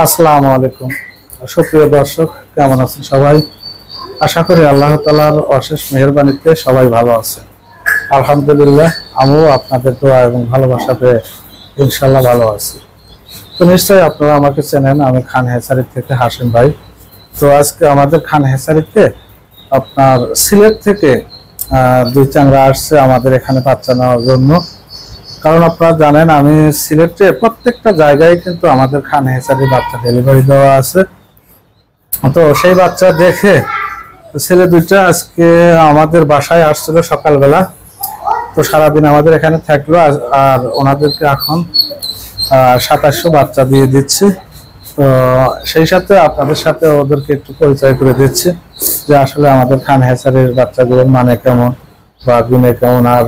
আসসালামু আলাইকুম সুপ্রিয় দর্শক, কেমন আছেন সবাই? আশা করি আল্লাহ তাআলার অশেষ মেহেরবানিতে সবাই ভালো আছে। আলহামদুলিল্লাহ, আমিও আপনাদের দোয়া এবং ভালোবাসা পেয়ে ইনশাআল্লাহ ভালো আছি। তো নিশ্চয়ই আপনারা আমাকে চেনেন, আমি খান হেসারি থেকে হাসিম ভাই। তো আজকে আমাদের খান হেসারিতে আপনার সিলেট থেকে দুই চাংড়া আসছে আমাদের এখানে বাচ্চা নেওয়ার জন্য। কারণ আপনারা জানেন আমি সিলেটে প্রত্যেকটা জায়গায় কিন্তু আমাদের খান হেসারি বাচ্চা ডেলিভারি দেওয়া আছে। তো সেই বাচ্চা দেখে ছেলে দুইটা আজকে আমাদের বাসায় আসছিল সকালবেলা। তো সারাদিন আমাদের এখানে থাকলো, আর ওনাদেরকে এখন 2700 বাচ্চা দিয়ে দিচ্ছি। তো সেই সাথে আপনাদের সাথে ওদেরকে একটু পরিচয় করে দিচ্ছি যে আসলে আমাদের খান হেসারির বাচ্চাগুলোর মানে কেমন বা গুণে কেমন, আর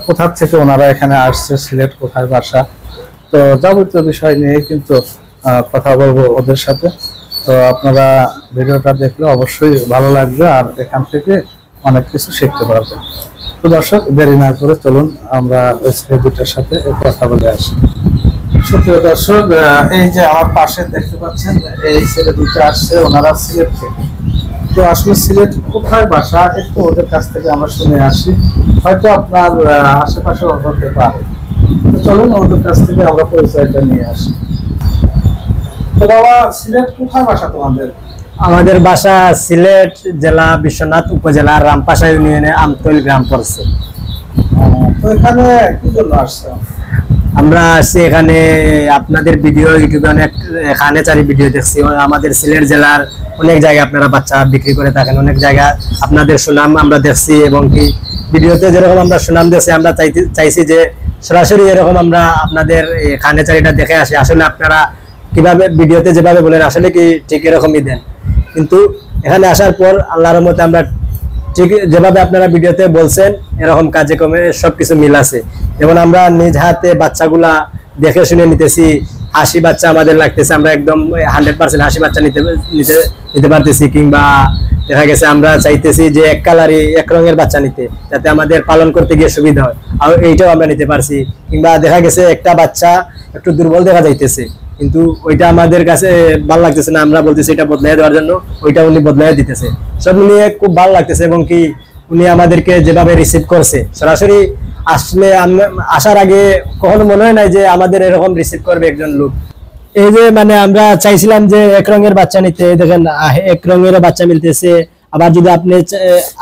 কোথা থেকে ওনারা এখানে আসছে, সিলেট কোথায় বাসা। তো যাবতীয় বিষয় নিয়ে কিন্তু কথা বলবো ওদের সাথে। তো আপনারা ভিডিওটা দেখলে অবশ্যই ভালো লাগবে, আর এখান থেকে অনেক কিছু শিখতে পারবেন। তো দর্শক, দেরি না করে চলুন আমরা ওই ছেলে দুটার সাথে কথা বলে আসি। সুপ্রিয় দর্শক, এই যে আমার পাশে দেখতে পাচ্ছেন এই ছেলে দুটো আসছে, ওনারা সিলেট থেকে। তো আসলে সিলেট কোথায় বাসা একটু ওদের কাছ থেকে আমরা শুনে আসি, হয়তো আপনার আশেপাশে হতে পারে। তো চলুন ওদের কাছ থেকে আমরা পরিচয়টা নিয়ে আসি। তো বাবা, সিলেট কোথায় বাসা তোমাদের? আমাদের বাসা সিলেট জেলা বিশ্বনাথ উপজেলা রামপাশা ইউনিয়নে আমতৈল গ্রাম পড়ছে। তো এখানে কি জন্য আসছে? আমরা আসছি এখানে আপনাদের ভিডিও ইউটিউবে অনেক খানেচারি ভিডিও দেখছি। আমাদের সিলেট জেলার অনেক জায়গায় আপনারা বাচ্চা বিক্রি করে থাকেন, অনেক জায়গা আপনাদের সুনাম আমরা দেখছি, এবং কি ভিডিওতে যেরকম আমরা সুনাম দেখছি আমরা চাইছি যে সরাসরি এরকম আমরা আপনাদের খানেচারিটা দেখে আসি। আসলে আপনারা কিভাবে ভিডিওতে যেভাবে বলেন আসলে কি ঠিক এরকমই দেন, কিন্তু এখানে আসার পর আল্লাহর রহমতে আমরা ঠিক যেভাবে আপনারা ভিডিওতে বলছেন এরকম কাজে কমে সবকিছু মিল আছে। যেমন আমরা নিজ হাতে বাচ্চাগুলা দেখে শুনে নিতেছি, হাসি বাচ্চা আমাদের লাগতেছে, আমরা একদম 100% হাসি বাচ্চা নিতে পারতেছি। কিংবা দেখা গেছে আমরা চাইতেছি যে এক কালারই এক রঙের বাচ্চা নিতে, যাতে আমাদের পালন করতে গিয়ে সুবিধা হয়, আর এইটাও আমরা নিতে পারছি। কিংবা দেখা গেছে একটা বাচ্চা একটু দুর্বল দেখা যাইতেছে, কিন্তু ওইটা আমাদের কাছে ভালো লাগতেছে না, আমরা বলতেছি এটা বদলাই দেওয়ার জন্য, ওইটা উনি বদলাই দিতেছে। সব নিয়ে খুব ভালো লাগতেছে, এবং কি উনি আমাদেরকে যেভাবে রিসিভ করছে, সরাসরি আসলে আসার আগে কখনো মনে হয় নাই যে আমাদের এরকম রিসিভ করবে একজন লোক। এই যে মানে আমরা চাইছিলাম যে এক রঙের বাচ্চা নিতে, দেখেন এক রঙের বাচ্চা মিলতেছে। আবার যদি আপনি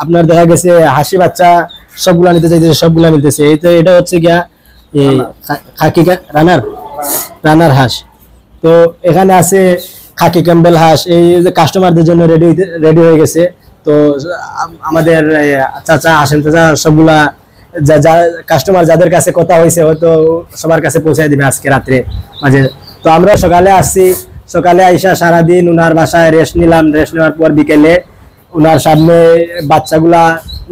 আপনার দেখা গেছে হাসি বাচ্চা সবগুলা নিতে চাইতেছে, সবগুলা মিলতেছে। এই তো এটা হচ্ছে গিয়া খাকি রানার হাঁস। তো এখানে আছে খাকি ক্যাম্বেল হাঁস, এই যে কাস্টমারদের জন্য রেডি হয়ে গেছে। তো আমাদের চাচা হাসেম চাচা সবগুলা যা কাস্টমার যাদের কাছে কথা হয়েছে হয়তো সবার কাছে পৌঁছায় দিবে আজকে রাত্রে মাঝে। তো আমরা সকালে আসছি, সকালে আইসা সারাদিন উনার বাসায় রেস্ট নিলাম। রেস্ট নেওয়ার পর বিকেলে উনার সামনে বাচ্চাগুলা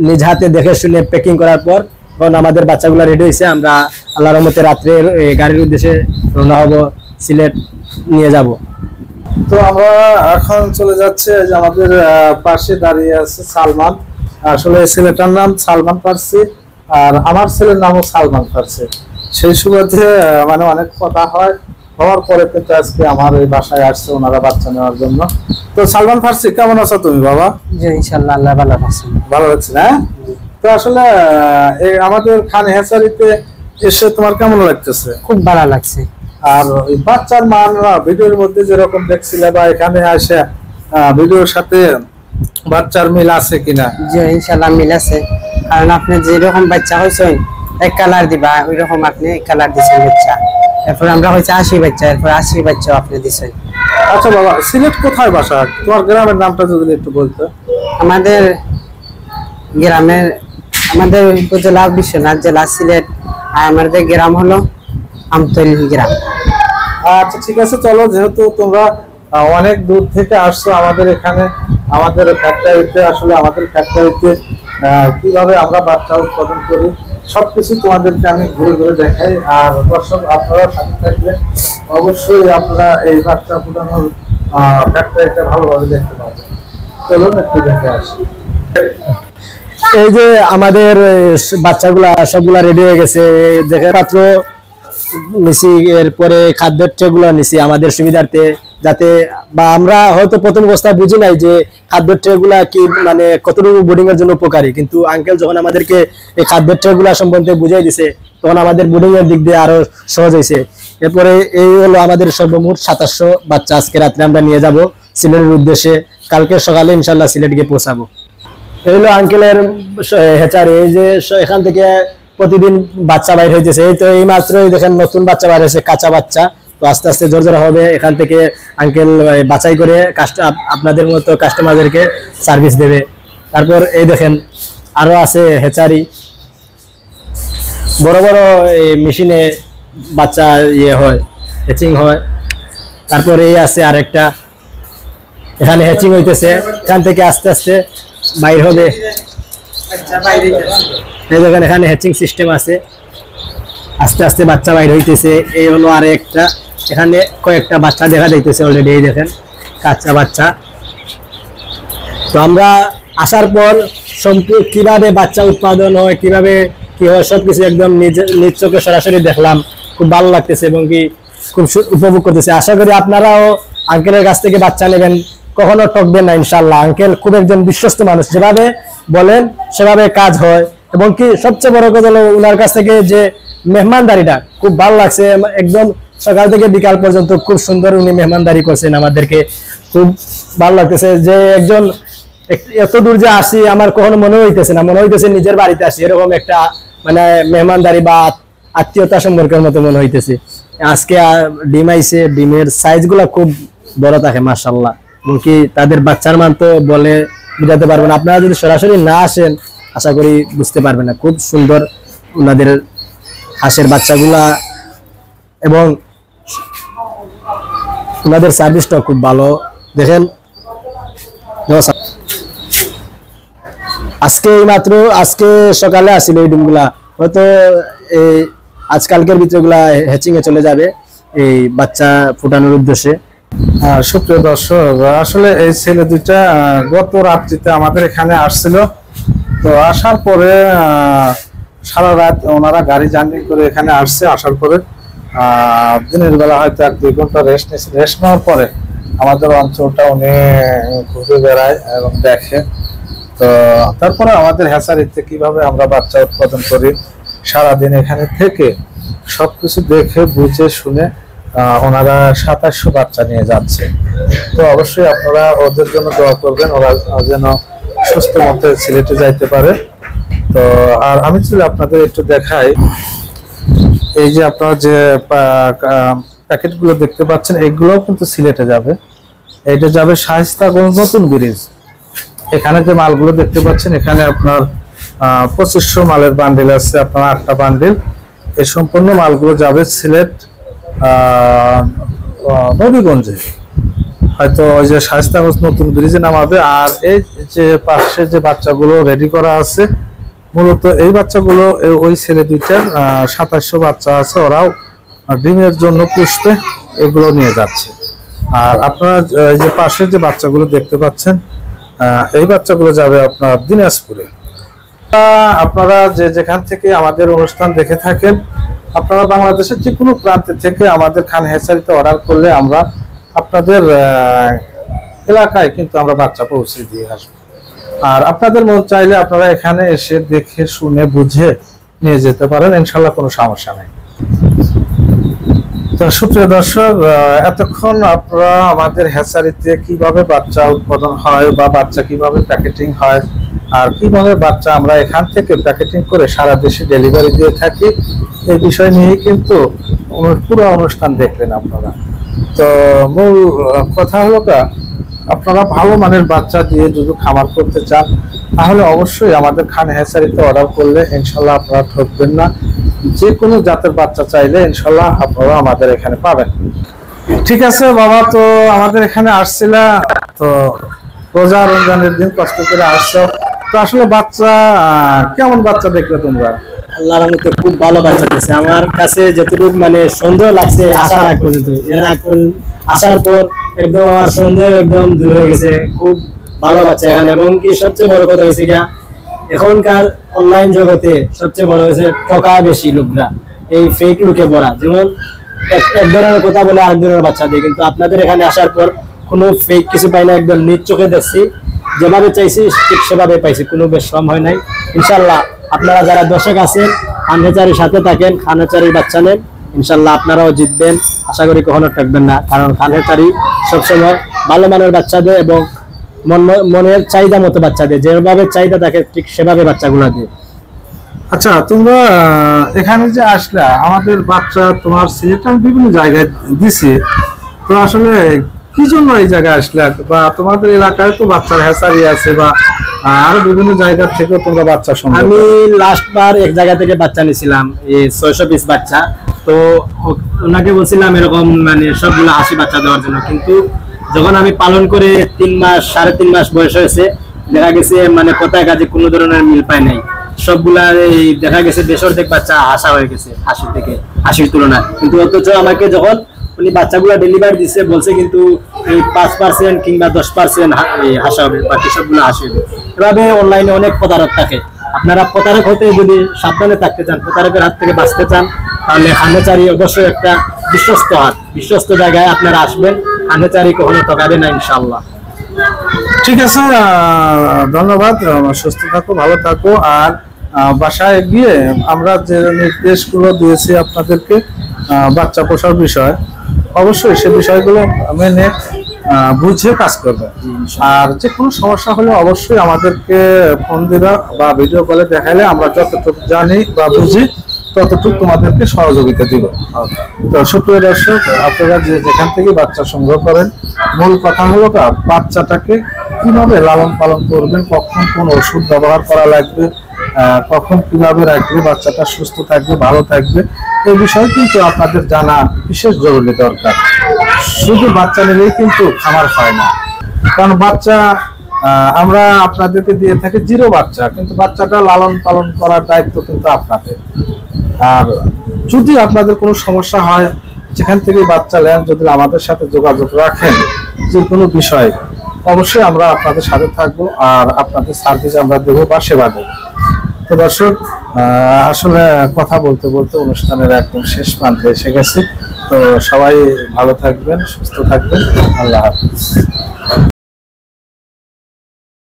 নিজ হাতে দেখে শুনে প্যাকিং করার পর তখন আমাদের বাচ্চাগুলা রেডি হয়েছে। আমরা আল্লাহর রহমতে রাত্রে গাড়ির উদ্দেশ্যে রওনা হব, সিলেট নিয়ে যাব। তো আমরা এখন চলে যাচ্ছে, যে আমাদের পাশে দাঁড়িয়ে আছে সালমান। আসলে ছেলেটার নাম সালমান ফার্সি, আর আমার ছেলের নামও সালমান ফার্সি। সেই সুবাদে মানে অনেক কথা হওয়ার পরে কিন্তু আজকে আমার এই বাসায় আসছে ওনারা বাচ্চা নেওয়ার জন্য। তো সালমান ফার্সি, কেমন আছো তুমি বাবা? জি ইনশাআল্লাহ, আল্লাহ ভালো রাখছেন। ভালো লাগছে না? তো আসলে এই আমাদের খান হেসারিতে এসে তোমার কেমন লাগতেছে? খুব ভালো লাগছে। আর ওই বাচ্চার মান ভিডিওর মধ্যে যেরকম দেখছিলে বা এখানে আসে ভিডিওর সাথে বাচ্চার মিল আছে কিনা? জি ইনশাআল্লাহ মিল আছে, কারণ আপনি যেরকম বাচ্চা হয়েছেন এক কালার দিবা, ওই রকম আপনি এক কালার দিচ্ছেন বাচ্চা। এরপর আমরা হয়েছে 80 বাচ্চা, এরপর 80 বাচ্চাও আপনি দিচ্ছেন। আচ্ছা বাবা, সিলেট কোথায় বাসা? তোমার গ্রামের নামটা যদি একটু বলতো। আমাদের গ্রামের আমাদের উপজেলা বিশ্বনাথ জেলা সিলেট, আর আমাদের গ্রাম হলো আমতৈল গ্রাম। আচ্ছা ঠিক আছে, চলো যেহেতু তোমরা অনেক দূর থেকে আসছো আমাদের এখানে, আমাদের ফ্যাক্টরিতে, আসলে আমাদের ফ্যাক্টরিতে কিভাবে আমরা বাচ্চা উৎপাদন করি সবকিছু তোমাদেরকে আমি ঘুরে ঘুরে দেখাই। আর দর্শক, আপনারা সাথে থাকলে অবশ্যই আপনারা এই বাচ্চা ফুটানোর ফ্যাক্টরিটা ভালোভাবে দেখতে পাবেন। চলুন একটু দেখে আসি। এই যে আমাদের বাচ্চাগুলা সবগুলা রেডি হয়ে গেছে, দেখে মাত্র নিছি। এরপরে খাদ্যের ট্রেগুলো নিছি আমাদের সুবিধার্থে, যাতে বা আমরা হয়তো প্রথম অবস্থায় বুঝি নাই যে খাদ্যের ট্রে গুলা কি মানে কতটুকু বোর্ডিং এর জন্য উপকারী, কিন্তু আঙ্কেল যখন আমাদেরকে এই খাদ্যের ট্রে গুলা সম্বন্ধে বুঝাই দিছে তখন আমাদের বোর্ডিং এর দিক দিয়ে আরো সহজ হয়েছে। এরপরে এই হলো আমাদের সর্বমোট 2700 বাচ্চা আজকে রাত্রে আমরা নিয়ে যাব সিলেটের উদ্দেশ্যে, কালকে সকালে ইনশাল্লাহ সিলেট গিয়ে পৌঁছাবো। এই হলো আঙ্কেলের হেচারি, এই যে এখান থেকে প্রতিদিন বাচ্চা বাইর হইতেছে, এই তো এই মাত্রই দেখেন নতুন বাচ্চা বাইর হয়েছে, কাঁচা বাচ্চা, তো আস্তে আস্তে জোর জোর হবে। এখান থেকে আঙ্কেল বাছাই করে আপনাদের মতো কাস্টমারদেরকে সার্ভিস দেবে। তারপর এই দেখেন আরো আছে হেচারি, বড় বড় মেশিনে বাচ্চা ইয়ে হয়, হ্যাচিং হয়। তারপর এই আছে আরেকটা, এখানে হ্যাচিং হইতেছে, এখান থেকে আস্তে আস্তে বাইর হবে। এই দেখেন এখানে হ্যাচিং সিস্টেম আছে, আস্তে আস্তে বাচ্চা বাইর হইতেছে। এই হলো আরেকটা, এখানে কয়েকটা বাচ্চা দেখা যাইতেছে অলরেডি, এই দেখেন কাঁচা বাচ্চা। তো আমরা আসার পর সম্পূর্ণ কিভাবে বাচ্চা উৎপাদন হয়, কিভাবে কি হয় সবকিছু একদম নিজ চোখে সরাসরি দেখলাম, খুব ভালো লাগতেছে এবং কি খুব উপভোগ করতেছে। আশা করি আপনারাও আঙ্কেলের কাছ থেকে বাচ্চা নেবেন, কখনো ঠকবেন না ইনশাল্লাহ। আঙ্কেল খুব একজন বিশ্বস্ত মানুষ, যেভাবে বলেন সেভাবে কাজ হয়। এবং কি সবচেয়ে বড় কথা হলো ওনার কাছ থেকে যে মেহমানদারিটা খুব ভালো লাগছে, একদম সকাল থেকে বিকাল পর্যন্ত খুব সুন্দর উনি মেহমানদারি করছেন আমাদেরকে, খুব ভালো লাগতেছে। যে একজন এত দূর যে আসি আমার কখনো মনে হইতেছে না, মনে হইতেছে নিজের বাড়িতে আসি, এরকম একটা মানে মেহমানদারি বা আত্মীয়তা সম্পর্কের মতো মনে হইতেছে। আজকে ডিম আইছে, ডিমের সাইজ গুলা খুব বড় থাকে মাশাআল্লাহ, এবং কি তাদের বাচ্চার মান তো বলে বুঝাতে পারবেন না, আপনারা যদি সরাসরি না আসেন আশা করি বুঝতে পারবেন না। খুব সুন্দর ওনাদের হাঁসের বাচ্চাগুলা এবং ওনাদের সার্ভিসটা খুব ভালো। দেখেন আজকে এই মাত্র আজকে সকালে আসছিল এই ডিমগুলা, হয়তো এই আজকালকের ভিতরে গুলা হ্যাচিং এ চলে যাবে এই বাচ্চা ফুটানোর উদ্দেশ্যে। সুপ্রিয় দর্শক, আসলে এই ছেলে দুইটা গত রাত্রিতে আমাদের এখানে আসছিল। তো আসার পরে সারা রাত ওনারা গাড়ি জার্নি করে এখানে আসছে। আসার পরে দিনের বেলা হয়তো 1-2 ঘন্টা রেস্ট নিয়েছে। রেস্ট নেওয়ার পরে আমাদের অঞ্চলটা উনি ঘুরে বেড়ায় এবং দেখে। তো তারপরে আমাদের হ্যাচারিতে কিভাবে আমরা বাচ্চা উৎপাদন করি সারাদিন এখানে থেকে সবকিছু দেখে বুঝে শুনে ওনারা 2700 বাচ্চা নিয়ে যাচ্ছে। তো অবশ্যই আপনারা ওদের জন্য দোয়া করবেন, ওরা যেন সুস্থ মতে সিলেটে যাইতে পারে। তো আর আমি যদি আপনাদের একটু দেখাই, এই যে আপনারা যে প্যাকেটগুলো দেখতে পাচ্ছেন এগুলোও কিন্তু সিলেটে যাবে। এটা যাবে শায়েস্তাগঞ্জ নতুন ব্রিজ। এখানে যে মালগুলো দেখতে পাচ্ছেন এখানে আপনার 2500 মালের বান্ডিল আছে, আপনার 8টা বান্ডিল। এই সম্পূর্ণ মালগুলো যাবে সিলেট নবীগঞ্জে, হয়তো ওই যে শায়েস্তাগঞ্জ নতুন ব্রিজে নামাবে। আর এই যে পাশে যে বাচ্চাগুলো রেডি করা আছে মূলত এই বাচ্চাগুলো ওই ছেলে দুইটার 2700 বাচ্চা আছে, ওরাও ডিমের জন্য পুষবে, এগুলো নিয়ে যাচ্ছে। আর আপনারা এই যে পাশে যে বাচ্চাগুলো দেখতে পাচ্ছেন এই বাচ্চাগুলো যাবে আপনার দিনাজপুরে। আপনারা যে যেখান থেকে আমাদের অনুষ্ঠান দেখে থাকেন, আপনারা বাংলাদেশের যে কোনো প্রান্তে থেকে আমাদের খান হ্যাচারিতে অর্ডার করলে আমরা আপনাদের এলাকায় কিন্তু আমরা বাচ্চা পৌঁছে দিয়ে আসবো। আর আপনাদের মন চাইলে আপনারা এখানে এসে দেখে শুনে বুঝে নিয়ে যেতে পারেন, ইনশাল্লাহ কোনো সমস্যা নেই। তো সুপ্রিয় দর্শক, এতক্ষণ আপনারা আমাদের হ্যাচারিতে কিভাবে বাচ্চা উৎপাদন হয় বা বাচ্চা কিভাবে প্যাকেটিং হয় আর কিভাবে বাচ্চা আমরা এখান থেকে প্যাকেটিং করে সারা দেশে ডেলিভারি দিয়ে থাকি এই বিষয় নিয়ে কিন্তু পুরো অনুষ্ঠান দেখলেন আপনারা। তো মূল কথা হলো আপনারা ভালো মানের বাচ্চা দিয়ে যদি খামার করতে চান তাহলে অবশ্যই আমাদের খান হ্যাচারিতে অর্ডার করলে ইনশাল্লাহ আপনারা ঠকবেন না। যে কোনো জাতের বাচ্চা চাইলে ইনশাল্লাহ আপনারা আমাদের এখানে পাবেন। ঠিক আছে বাবা, তো আমাদের এখানে আসছিলা, তো রোজা রমজানের দিন কষ্ট করে আসছো, তো আসলে বাচ্চা কেমন বাচ্চা দেখলে তোমরা? আল্লাহর রহমতে খুব ভালো বাচ্চা দিয়েছে। আমার কাছে যতটুকু মানে সন্দেহ লাগছে আসার আগ পর্যন্ত, আসার পর একদম আমার সন্দেহ একদম দূর হয়ে গেছে। খুব ভালো বাচ্চা এখানে, এবং কি সবচেয়ে বড় কথা হয়েছে গিয়া এখনকার অনলাইন জগতে সবচেয়ে বড় হয়েছে ঠকা বেশি লোকরা, এই ফেক লুকে পড়া। যেমন এক ধরনের কথা বলে আরেক ধরনের বাচ্চা দেয়, কিন্তু আপনাদের এখানে আসার পর কোনো ফেক কিছু পাই না, একদম নিজ চোখে দেখছি, যেভাবে চাইছি ঠিক সেভাবে পাইছি, কোনো বেশম হয় নাই। ইনশাল্লাহ আপনারা যারা দর্শক আছেন খানেচারির সাথে থাকেন, খানেচারির বাচ্চা নেন, ইনশাল্লাহ আপনারাও জিতবেন, আশা করি কখনো থাকবেন না। কারণ খানেচারি সবসময় ভালো মানের বাচ্চা দেয় এবং মনের চাহিদা মতো বাচ্চা দেয়, যেভাবে চাহিদা থাকে ঠিক সেভাবে বাচ্চাগুলো দেয়। আচ্ছা, তোমরা এখানে যে আসলা, আমাদের বাচ্চা তোমার সিলেট আমি বিভিন্ন জায়গায় দিছি, তো আসলে কি জন্য এই জায়গায় আসলে, বা তোমাদের এলাকায় তো বাচ্চার হ্যাচারি আছে, বা আরো বিভিন্ন জায়গা থেকে তোমরা বাচ্চা সংগ্রহ আমি করো? লাস্ট বার এক জায়গা থেকে বাচ্চা নিয়েছিলাম, এই 600 পিস বাচ্চা। তো ওনাকে বলছিলাম এরকম মানে সবগুলো 80 বাচ্চা দেওয়ার জন্য, কিন্তু যখন আমি পালন করে 3 মাস 3.5 মাস বয়স হয়েছে, দেখা গেছে মানে কোথায় কাজে কোনো ধরনের মিল পায় নাই। সবগুলা এই দেখা গেছে বেসরকারি বাচ্চা হাসা হয়ে গেছে 80 তুলনায়। কিন্তু অথচ আমাকে যখন উনি বাচ্চাগুলো ডেলিভারি দিচ্ছে বলছে কিন্তু এই 5% কিংবা 10% হাসা হবে, বাকি সবগুলো হাসি হবে। এভাবে অনলাইনে অনেক প্রতারক থাকে। আপনারা প্রতারক হতে যদি সাবধানে থাকতে চান, প্রতারকের হাত থেকে বাঁচতে চান, তাহলে খানেচারি অবশ্যই একটা বিশ্বস্ত জায়গায় আপনারা আসবেন। খানেচারি কখনো ঠকাবে না ইনশাআল্লাহ। ঠিক আছে, ধন্যবাদ। সুস্থ থাকো, ভালো থাকো। আর বাসায় গিয়ে আমরা যে নির্দেশগুলো দিয়েছি আপনাদেরকে বাচ্চা পোষার বিষয়, অবশ্যই সে বিষয়গুলো মেনে বুঝে কাজ করবে। আর যে কোনো সমস্যা হলে অবশ্যই আমাদেরকে ফোন দিবা বা ভিডিও কলে দেখাইলে আমরা যতটুকু জানি বা বুঝি ততটুকু তোমাদেরকে সহযোগিতা দিব। তো সুপ্রিয় দর্শক, আপনারা যেখান থেকে বাচ্চা সংগ্রহ করেন, মূল কথা হলো বাচ্চাটাকে কিভাবে লালন পালন করবেন, কখন কোন ওষুধ ব্যবহার করা লাগবে, কখন কিভাবে রাখলে বাচ্চাটা সুস্থ থাকবে, ভালো থাকবে, এই বিষয়ে কিন্তু আপনাদের জানা বিশেষ জরুরি দরকার। শুধু বাচ্চা নিলেই কিন্তু খামার হয় না, কারণ বাচ্চা আমরা আপনাদেরকে দিয়ে থাকি জিরো বাচ্চা, কিন্তু বাচ্চাটা লালন পালন করার দায়িত্ব কিন্তু আপনাদের। আর যদি আপনাদের কোনো সমস্যা হয়, যেখান থেকে বাচ্চা নেন, যদি আমাদের সাথে যোগাযোগ রাখেন যে কোনো বিষয়, অবশ্যই আমরা আপনাদের সাথে থাকবো আর আপনাদের সার্ভিস আমরা দেবো বা সেবা দেবো। তো দর্শক, আসলে কথা বলতে বলতে অনুষ্ঠানের একদম শেষ প্রান্তে এসে গেছি। তো সবাই ভালো থাকবেন, সুস্থ থাকবেন, আল্লাহ হাফেজ।